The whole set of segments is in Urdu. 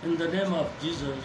In the name of Jesus,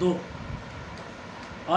2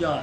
4।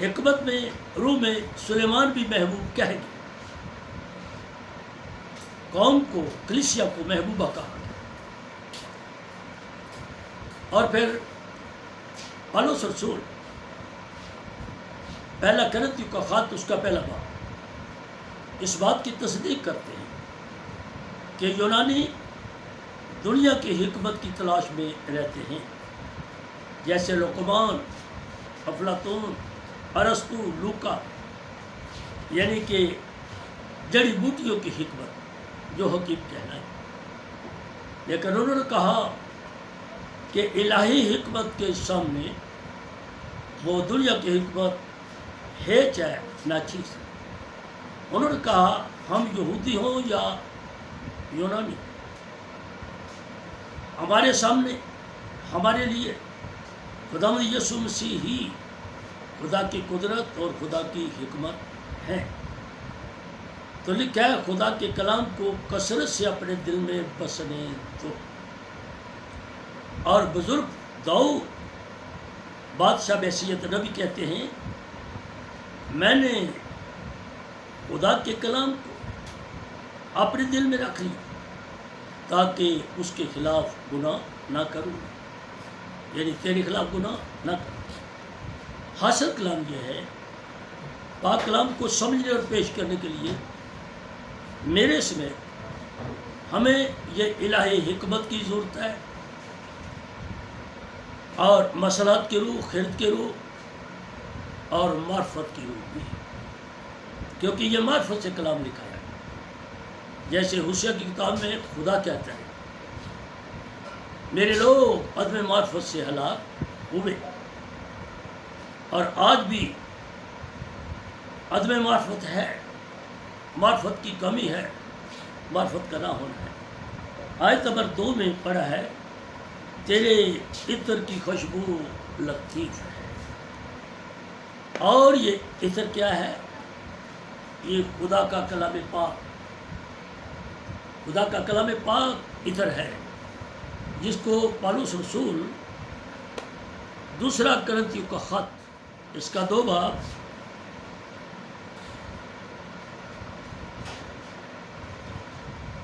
حکمت میں روح میں سلیمان بھی محبوب کہہ گئے، قوم کو کلیسیا کو محبوبہ کہا گیا۔ اور پھر پالوس رسول پہلا کرنتیوں کا خط اس کا پہلا باب اس بات کی تصدیق کرتے ہیں کہ یونانی دنیا کی حکمت کی تلاش میں رہتے ہیں، جیسے لقمان، افلاطون، ارسطو، لوکا، یعنی کہ جڑی بوٹیوں کی حکمت جو حکیم کہلائے۔ لیکن انہوں نے کہا کہ الہی حکمت کے سامنے وہ دنیا کی حکمت ہے چاہے ناچیز۔ انہوں نے کہا ہم یہودی ہوں یا یونانی، ہمارے سامنے ہمارے لیے خداوند یسوع مسیح ہی خدا کی قدرت اور خدا کی حکمت ہے۔ تو لکھا ہے خدا کے کلام کو کثرت سے اپنے دل میں بسنے دو۔ اور بزرگ داؤد بادشاہ بحیثیت نبی کہتے ہیں میں نے خدا کے کلام کو اپنے دل میں رکھ لیا تاکہ اس کے خلاف گناہ نہ کروں، یعنی تیرے خلاف گناہ نہ کروں۔ حاصل کلام یہ ہے، پاک کلام کو سمجھنے اور پیش کرنے کے لیے میرے سمیت ہمیں یہ الہی حکمت کی ضرورت ہے، اور مسلات کی روح، خرد کی روح اور معرفت کی روح بھی، کیونکہ یہ معرفت سے کلام لکھا ہے۔ جیسے ہوشیہ کی کتاب میں خدا کہتا ہے میرے لوگ عدم معرفت سے ہلاک ہوئے، اور آج بھی عدم معرفت ہے، معرفت کی کمی ہے، معرفت کا نہ ہونا ہے۔ آیت نمبر 2 میں پڑھا ہے تیرے عطر کی خوشبو لطیف ہے، اور یہ عطر کیا ہے؟ یہ خدا کا کلام پاک، خدا کا کلام پاک عطر ہے، جس کو پالوس رسول دوسرا کرنتیوں کا خط اس کا 2 باب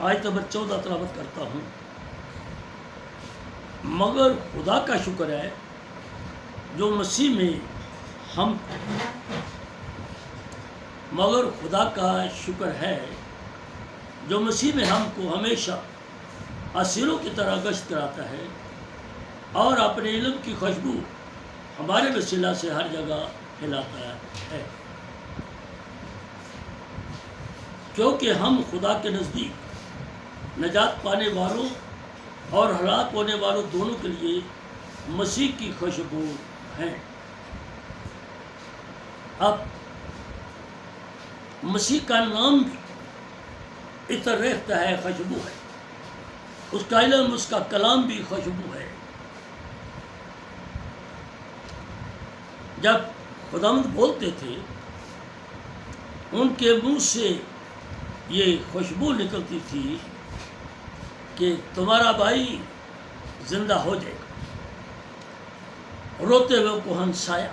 آیت نمبر 14 تلاوت کرتا ہوں۔ مگر خدا کا شکر ہے جو مسیح میں ہم مگر خدا کا شکر ہے جو مسیح میں ہم کو ہمیشہ اسیروں کی طرح گشت کراتا ہے، اور اپنے علم کی خوشبو ہمارے وسیلہ سے ہر جگہ پھیلاتا ہے، کیونکہ ہم خدا کے نزدیک نجات پانے والوں اور ہلاک ہونے والوں دونوں کے لیے مسیح کی خوشبو ہیں۔ اب مسیح کا نام بھی عطر رہتا ہے، خوشبو ہے، اس کا علم، اس کا کلام بھی خوشبو ہے۔ جب خداوند بولتے تھے ان کے منہ سے یہ خوشبو نکلتی تھی کہ تمہارا بھائی زندہ ہو جائے گا، روتے ہوئے کو ہنسایا،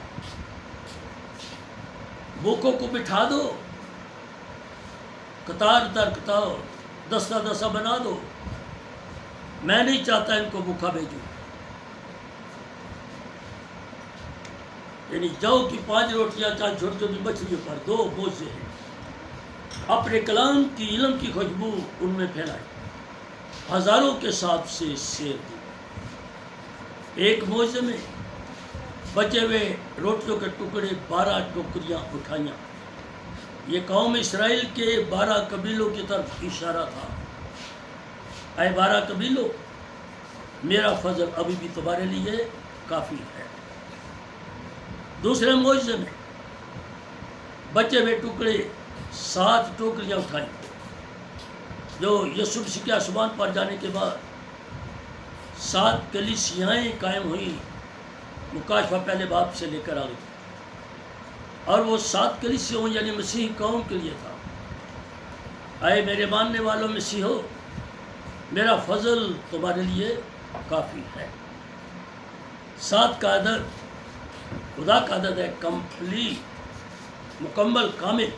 بھوکوں کو بٹھا دو، قطار در قطار، دستہ دستہ بنا دو، میں نہیں چاہتا ان کو بھوکا بھیجوں۔ یعنی جو کی 5 روٹیاں چاند چھوٹی چھوٹی مچھلیوں پر 2 بوجھے ہیں، اپنے کلام کی علم کی خوشبو ان میں پھیلائی، ہزاروں کے ساتھ سے سیر دی۔ ایک معجزے میں بچے ہوئے روٹیوں کے ٹکڑے 12 ٹوکریاں اٹھائیاں، یہ قوم اسرائیل کے 12 قبیلوں کی طرف اشارہ تھا۔ اے 12 قبیلوں، میرا فضل ابھی بھی تمہارے لیے کافی ہے۔ دوسرے معجزے میں بچے ہوئے ٹکڑے 7 ٹوکریاں اٹھائیں، جو یسوع مسیح کے آسمان پر جانے کے بعد 7 کلیسیائیں قائم ہوئیں، مکاشفہ پہلے باب سے لے کر آگے، اور وہ 7 کلیسیوں یعنی مسیحی قوم کے لیے تھا۔ اے میرے ماننے والوں مسیحو، میرا فضل تمہارے لیے کافی ہے۔ 7 کا عدد خدا کا عدد ہے کمپلیٹ، مکمل کامل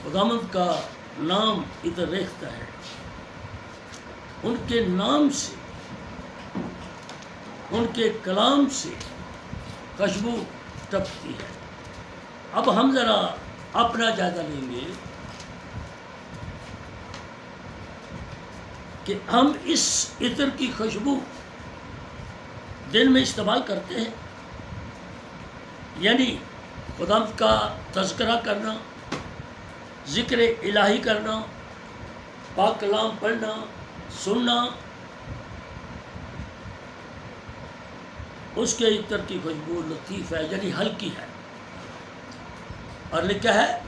خداوند کا نام ادھر ریختہ ہے، ان کے نام سے، ان کے کلام سے خوشبو ٹپکتی ہے۔ اب ہم ذرا اپنا جائزہ لیں گے کہ ہم اس عطر کی خوشبو دن میں استعمال کرتے ہیں، یعنی خدا کا تذکرہ کرنا، ذکر الہی کرنا، پاک کلام پڑھنا، سننا، اس کے عطر کی خوشبو لطیف ہے، یعنی ہلکی ہے، اور لکھا ہے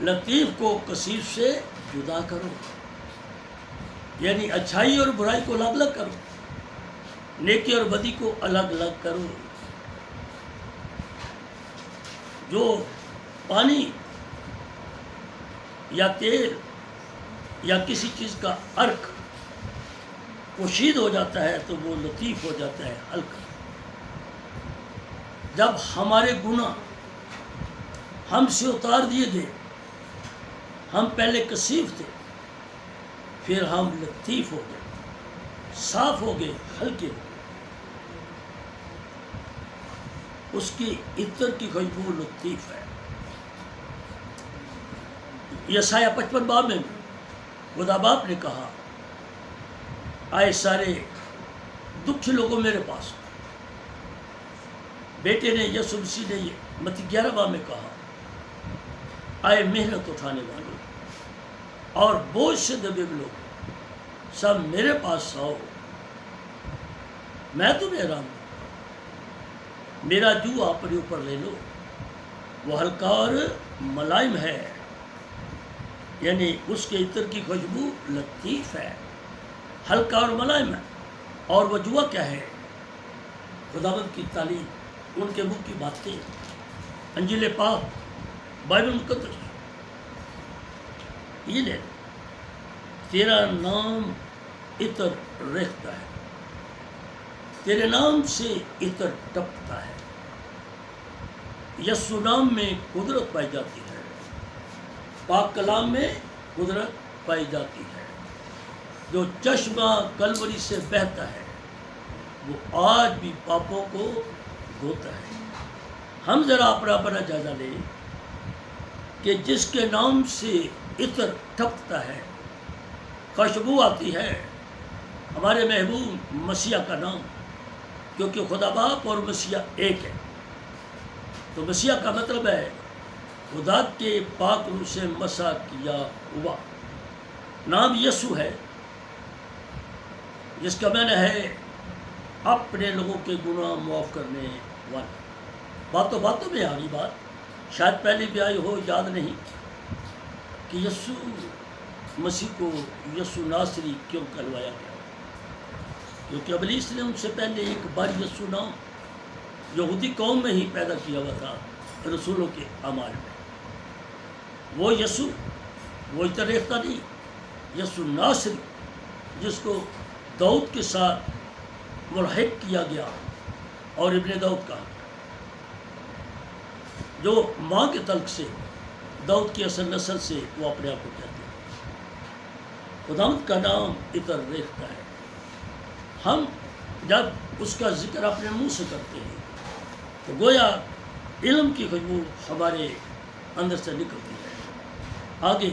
لطیف کو کثیف سے جدا کرو، یعنی اچھائی اور برائی کو الگ الگ کرو، نیکی اور بدی کو الگ الگ کرو۔ جو پانی یا تیل یا کسی چیز کا عرق پوشید ہو جاتا ہے تو وہ لطیف ہو جاتا ہے، ہلکا۔ جب ہمارے گناہ ہم سے اتار دیے گئے، ہم پہلے کثیف تھے، پھر ہم لطیف ہو گئے، صاف ہو گئے، ہلکے ہو گئے۔ اس کی عطر کی خوشبو لطیف ہے۔ یسایہ 55 باب میں خدا باپ نے کہا، آئے سارے دکھی لوگوں میرے پاس۔ بیٹے نے یسوع مسیح نے متی 11 باب میں کہا، آئے محنت اٹھانے والوں اور بوجھ سے دبے ہوئے لوگ، سب میرے پاس آؤ، میں تمہیں آرام دوں۔ میرا جو اپنے اوپر لے لو، وہ ہلکا اور ملائم ہے، یعنی اس کے عطر کی خوشبو لطیف ہے، ہلکا اور ملائم ہے۔ اور وہ جوا کیا ہے؟ خداوند کی تعلیم، ان کے منہ کی باتیں، انجیل پاک، بائبل مقدس۔ یہ لے، تیرا نام عطر ریختہ ہے، تیرے نام سے عطر ٹپکتا ہے۔ یسوع نام میں قدرت پائی جاتی ہے، پاک کلام میں قدرت پائی جاتی ہے۔ جو چشمہ کلوری سے بہتا ہے وہ آج بھی پاپوں کو دھوتا ہے۔ ہم ذرا اپنا جائزہ لیں کہ جس کے نام سے عطر ٹپکتا ہے، خوشبو آتی ہے، ہمارے محبوب مسیح کا نام، کیونکہ خدا باپ اور مسیح ایک ہے۔ تو مسیح کا مطلب ہے خدا کے پاک روح سے مسح کیا ہوا۔ نام یسوع ہے، جس کا معنی ہے اپنے لوگوں کے گناہ معاف کرنے والا۔ باتوں باتوں میں آ رہی بات، شاید پہلے بھی آئی ہو، یاد نہیں، کہ یسوع مسیح کو یسوع ناصری کیوں کہلوایا گیا، کیونکہ ابلیس نے ان سے پہلے ایک بار یسوع نام یہودی قوم میں ہی پیدا کیا ہوا تھا، رسولوں کے اعمال میں۔ وہ یسوع، وہ عطر ریختہ نہیں، یسوع ناصری، جس کو داؤد کے ساتھ ملحق کیا گیا اور ابن داؤد کہا، جو ماں کے تلق سے، داؤد کی اصل نسل سے وہ اپنے آپ کو کہتے ہیں۔ خداوند کا نام عطر ریختہ ہے۔ ہم جب اس کا ذکر اپنے منہ سے کرتے ہیں تو گویا علم کی خوشبو ہمارے اندر سے نکلتی ہے۔ آگے،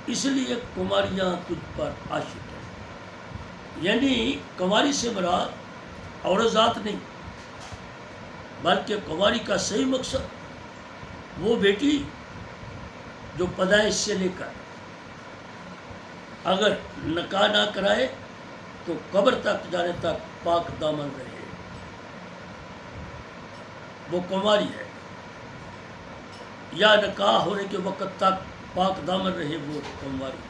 اس لیے کماریاں تجھ پر عاشق ہیں، یعنی کماری سے مراد عورت ذات نہیں، بلکہ کماری کا صحیح مقصد وہ بیٹی جو پیدائش سے لے کر اگر نکاح نہ کرائے تو قبر تک جانے تک پاک دامن رہے، وہ کماری ہے، یا نکاح ہونے کے وقت تک پاک دامن رہے، وہ کماری۔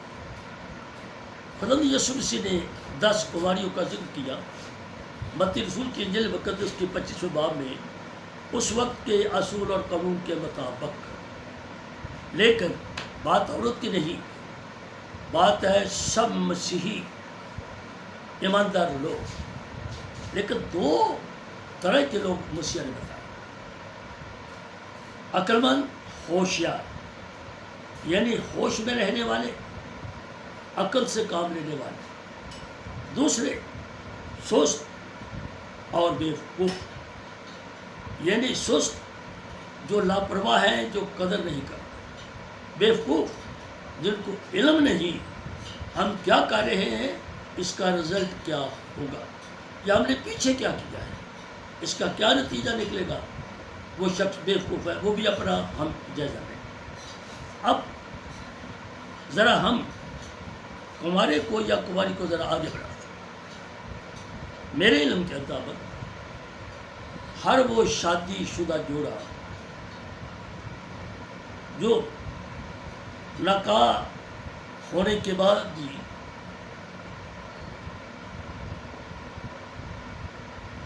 خداوند یسوع مسیح نے 10 کماریوں کا ذکر کیا متی رسول کی انجیل مقدس کے 25 باب میں، اس وقت کے اصول اور قانون کے مطابق۔ لیکن بات عورت کی نہیں، بات ہے سب مسیحی ایماندار لوگ۔ لیکن 2 طرح کے لوگ مسیح نے بتایا۔ عقل مند ہوشیار، یعنی ہوش میں رہنے والے، عقل سے کام لینے والے. دوسرے سست اور بیوقوف، یعنی سست جو لاپرواہ ہیں، جو قدر نہیں کرتے. بیوقوف جن کو علم نہیں ہم کیا کر رہے ہیں، اس کا رزلٹ کیا ہوگا، یا ہم نے پیچھے کیا کیا ہے، اس کا کیا نتیجہ نکلے گا. وہ شخص بیوقوف ہے، وہ بھی اپنا ہم جائزہ لیں. اب ذرا ہم کنوارے کو یا کنواری کو ذرا آگے بڑھاتے ہیں. میرے علم کے مطابق ہر وہ شادی شدہ جوڑا جو نکاح ہونے کے بعد بھی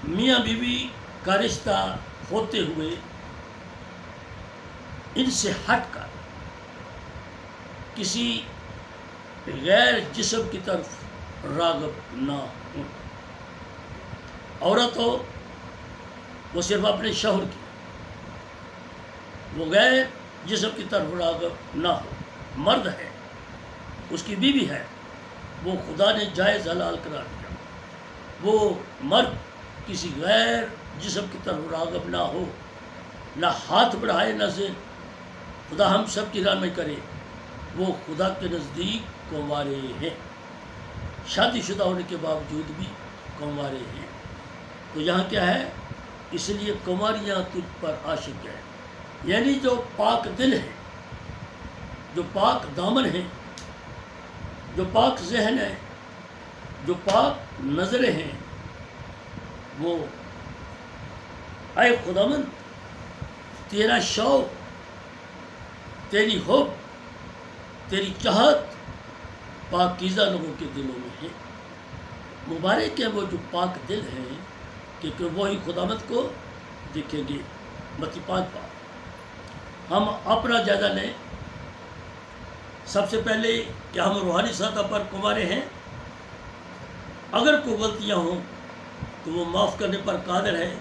میاں بیوی کا رشتہ ہوتے ہوئے ان سے ہٹ کر کسی غیر جسم کی طرف راغب نہ ہوں. عورت ہو وہ صرف اپنے شوہر کی، وہ غیر جسم کی طرف راغب نہ ہو. مرد ہے، اس کی بیوی ہے، وہ خدا نے جائز حلال قرار دیا، وہ مرد کسی غیر جسم کی طرف راغب نہ ہو، نہ ہاتھ بڑھائے، نہ سے خدا ہم سب کی رحمت کرے. وہ خدا کے نزدیک کنوارے ہیں، شادی شدہ ہونے کے باوجود بھی کنوارے ہیں. تو یہاں کیا ہے، اس لیے کنواریاں تجھ پر عاشق ہے، یعنی جو پاک دل ہے، جو پاک دامن ہے، جو پاک ذہن ہے، جو پاک نظریں ہیں، وہ اے خداوند تیرا شوق، تیری حب، تیری چاہت پاکیزہ لوگوں کے دلوں میں ہے. مبارک ہے وہ جو پاک دل ہیں، کیونکہ وہی خداوند کو دیکھیں گے. متی 5 ہم اپنا جائزہ لیں. سب سے پہلے کہ ہم روحانی سطح پر کنوارے ہیں. اگر کوئی غلطیاں ہوں تو وہ معاف کرنے پر قادر ہے.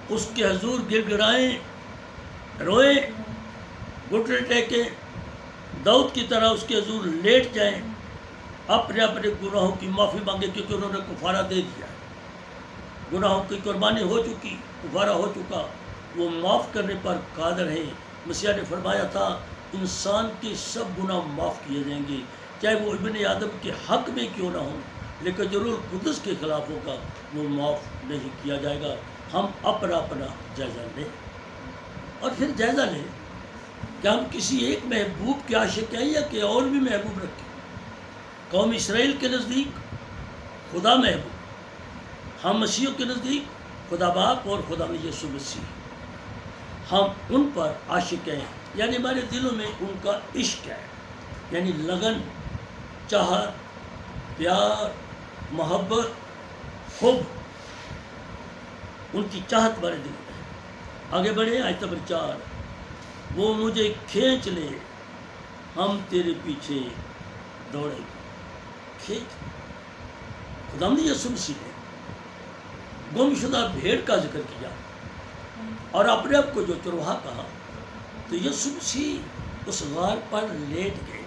اس کے حضور گر گڑائیں، روئیں، گھٹنے ٹیکیں، داؤد کی طرح اس کے حضور لیٹ جائیں، اپنے اپنے گناہوں کی معافی مانگے، کیونکہ انہوں نے کفارہ دے دیا. گناہوں کی قربانی ہو چکی، کفارہ ہو چکا، وہ معاف کرنے پر قادر ہیں. مسیح نے فرمایا تھا انسان کے سب گناہ معاف کیے جائیں گے، چاہے وہ ابن آدم کے حق میں کیوں نہ ہوں، لیکن جو روح القدس کے خلاف ہوگا وہ معاف نہیں کیا جائے گا. ہم اپنا اپنا جائزہ لیں، اور پھر جائزہ لیں کہ ہم کسی ایک محبوب کے عاشق ہیں یا کہ اور بھی محبوب رکھیں. قوم اسرائیل کے نزدیک خدا محبوب، ہم مسیحوں کے نزدیک خدا باپ اور خدا یسوع مسیح، ہم ان پر عاشق ہیں، یعنی ہمارے دلوں میں ان کا عشق ہے، یعنی لگن، چاہت، پیار، محبت، حب، ان کی چاہت ہمارے دلوں میں ہے. آگے بڑھیں. آیت نمبر 4 وہ مجھے کھینچ لے، ہم تیرے پیچھے دوڑیں گے. کھینچ، خداوند یسوع مسیح نے گم شدہ بھیڑ کا ذکر کیا اور اپنے آپ کو جو چرواہا کہا، تو یسوع مسیح اس غار پر لیٹ گئے.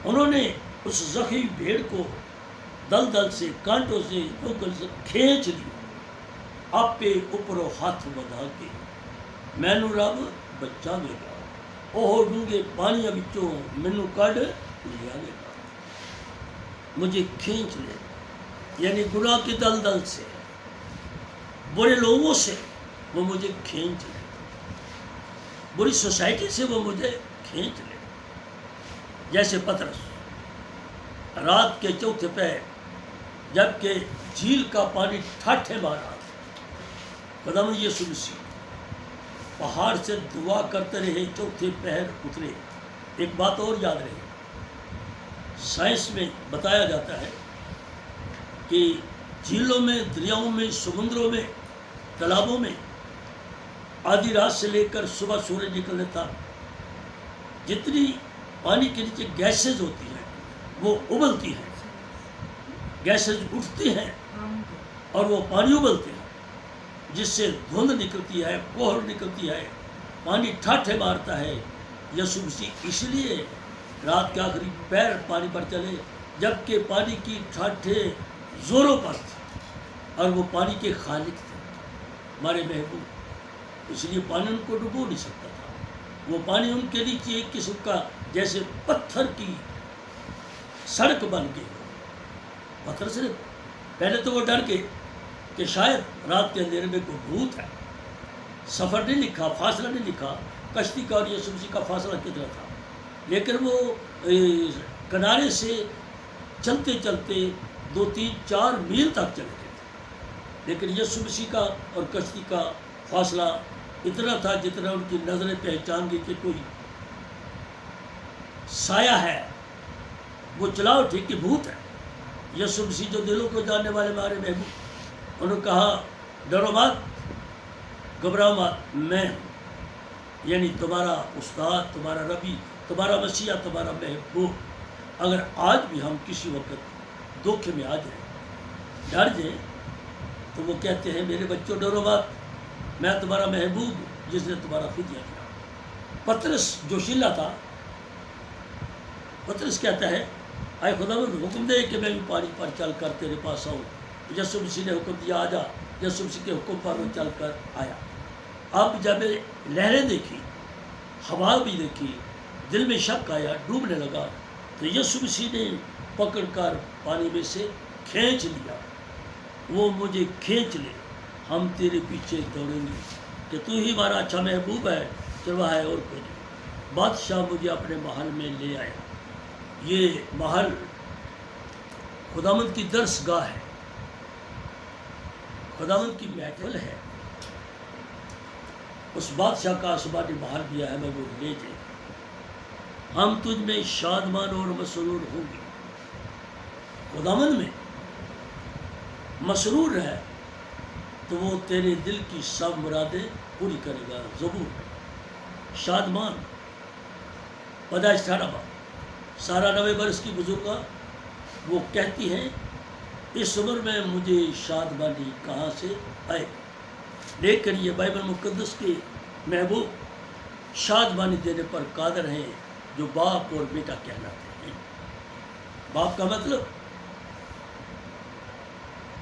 انہوں نے اس زخمی بھیڑ کو دلدل سے، کانٹوں سے کھینچ لی، آپ پہ اوپر ہاتھ بڑھا کے مینو رب بچا لے گا، اوہ ڈونگے پانیاں بچوں مینو کڈ لیا لے گا. مجھے کھینچ لے، یعنی گناہ کی دلدل سے، برے لوگوں سے وہ مجھے کھینچ لے، بری سوسائٹی سے وہ مجھے کھینچ لے. جیسے پطرس رات کے چوتھے پہر جب کہ جھیل کا پانی ٹھاٹھے مارا، خداوند یسوع مسیح پہاڑ سے دعا کرتے رہے، چوتھے پہر اترے. ایک بات اور یاد رہے، سائنس میں بتایا جاتا ہے کہ جھیلوں میں، دریاؤں میں، سمندروں میں، تالابوں میں آدھی رات سے لے کر صبح سورج نکلنے تک جتنی پانی کے نیچے گیسز ہوتی ہیں وہ ابلتی ہیں، گیسز اٹھتی ہیں اور وہ پانی ابلتے ہیں، جس سے دھند نکلتی ہے، کوہر نکلتی ہے، پانی ٹھاٹھے مارتا ہے، یسوع مسیح اس لیے رات کے آخری پیر پانی پر چلے جبکہ پانی کی ٹھاٹھے زوروں پر تھی اور وہ پانی کے خالق تھے، ہمارے محبوب، اس لیے پانی ان کو ڈبو نہیں سکتا تھا۔ وہ پانی ان کے لیے ایک قسم کا جیسے پتھر کی سڑک بن گئی، پتھر سے پہلے تو وہ ڈر گئے کہ شاید رات کے اندھیرے میں کوئی بھوت ہے، سفر نہیں لکھا، فاصلہ نہیں لکھا، کشتی کا اور یسوع مسیح کا فاصلہ کتنا تھا، لیکن وہ کنارے سے چلتے چلتے 2-3-4 میل تک چلے گئے تھے، لیکن یسوع مسیح کا اور کشتی کا فاصلہ اتنا تھا جتنا ان کی نظریں پہچان گئی کہ کوئی سایہ ہے، وہ چلا اٹھے کہ بھوت ہے۔ یسوع مسیح جو دلوں کو جاننے والے ہمارے محبوب، انہوں نے کہا ڈرو مت، گھبراؤ مت، میں ہوں، یعنی تمہارا استاد، تمہارا ربی، تمہارا مسیح، تمہارا محبوب۔ اگر آج بھی ہم کسی وقت دھوکے میں آ جائیں، ڈر جائیں، تو وہ کہتے ہیں میرے بچوں ڈرو مت، میں تمہارا محبوب ہوں جس نے تمہارا فدیہ کیا۔ پطرس جوشیلا تھا، پطرس کہتا ہے اے خدا حکم دے کہ میں بھی پانی پر چل کر تیرے پاس آؤں۔ یسوع مسیح نے حکم دیا آ جا، یسوع مسیح کے حکم پر وہ چل کر آیا۔ اب جب لہریں دیکھی، ہوا بھی دیکھی، دل میں شک آیا، ڈوبنے لگا، تو یسوع مسیح نے پکڑ کر پانی میں سے کھینچ لیا، وہ مجھے کھینچ لے، ہم تیرے پیچھے دوڑیں گے کہ تو ہی ہمارا اچھا محبوب ہے، سوا ہے اور کوئی نہیں۔ بادشاہ مجھے اپنے محل میں لے آیا۔ یہ محل خداوند کی درس گاہ ہے، خداوند کی محفل ہے، اس بادشاہ کا آسمانی محل دیا ہے، میں وہ لے جائے، ہم تجھ میں شادمان اور مسرور ہوں گے۔ خداوند میں مسرور ہے تو وہ تیرے دل کی سب مرادیں پوری کرے گا۔ زبور شادمان، پیدائش 18 سارا 90 برس کی بزرگاں وہ کہتی ہیں اس عمر میں مجھے شادمانی کہاں سے آئے، لیکن یہ بائبل مقدس کے محبوب شادمانی دینے پر قادر ہیں جو باپ اور بیٹا کہلاتے ہیں۔ باپ کا مطلب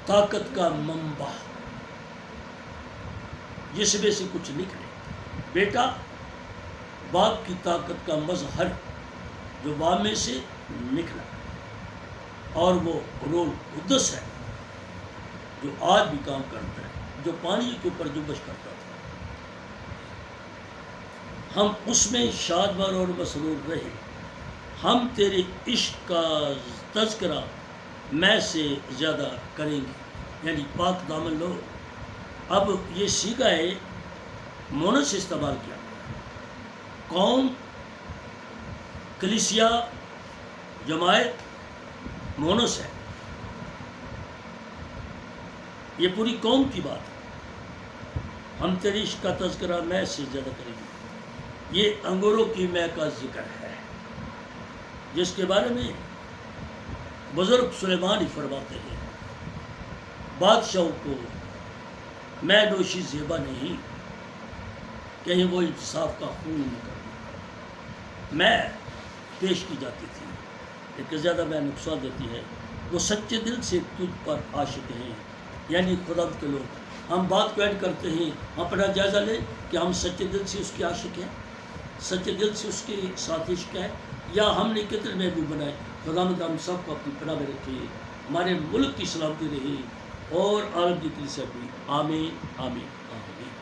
طاقت کا منبع جس میں سے کچھ نکلے، بیٹا باپ کی طاقت کا مظہر جو باپ میں سے نکلا، اور وہ روح القدس ہے جو آج بھی کام کرتا ہے، جو پانی کے اوپر جنبش کرتا تھا۔ ہم اس میں شادمان اور مسرور رہے، ہم تیرے عشق کا تذکرہ میں سے زیادہ کریں گے، یعنی پاک دامن لوگ۔ اب یہ سیگا ہے مونس استعمال کیا، قوم، کلیسیا، جماعت مونس ہے، یہ پوری قوم کی بات ہے۔ ہم تیرے عشق کا تذکرہ میں سے زیادہ کریں گے، یہ انگوروں کی مے کا ذکر ہے جس کے بارے میں بزرگ سلیمان ہی فرماتے ہیں، بادشاہوں کو میں نوشی زیبا نہیں، کہیں وہ انصاف کا خون نہ کر دے۔ میں پیش کی جاتی تھی لیکن زیادہ میں نقصان دیتی ہے، وہ سچے دل سے تجھ پر عاشق ہیں، یعنی خدا کے لوگ۔ ہم بات کو اینڈ کرتے ہیں، ہم اپنا جائزہ لیں کہ ہم سچے دل سے اس کے عاشق ہیں، سچے دل سے اس کے ساتھ عشق ہے، یا ہم نے کتنے محبوب بنائے۔ خدا ہم سب کو اپنی پناہ میں رکھے، ہمارے ملک کی سلامتی رہی اور عالم کی کلیسیا بھی۔ آمین آمین آمین۔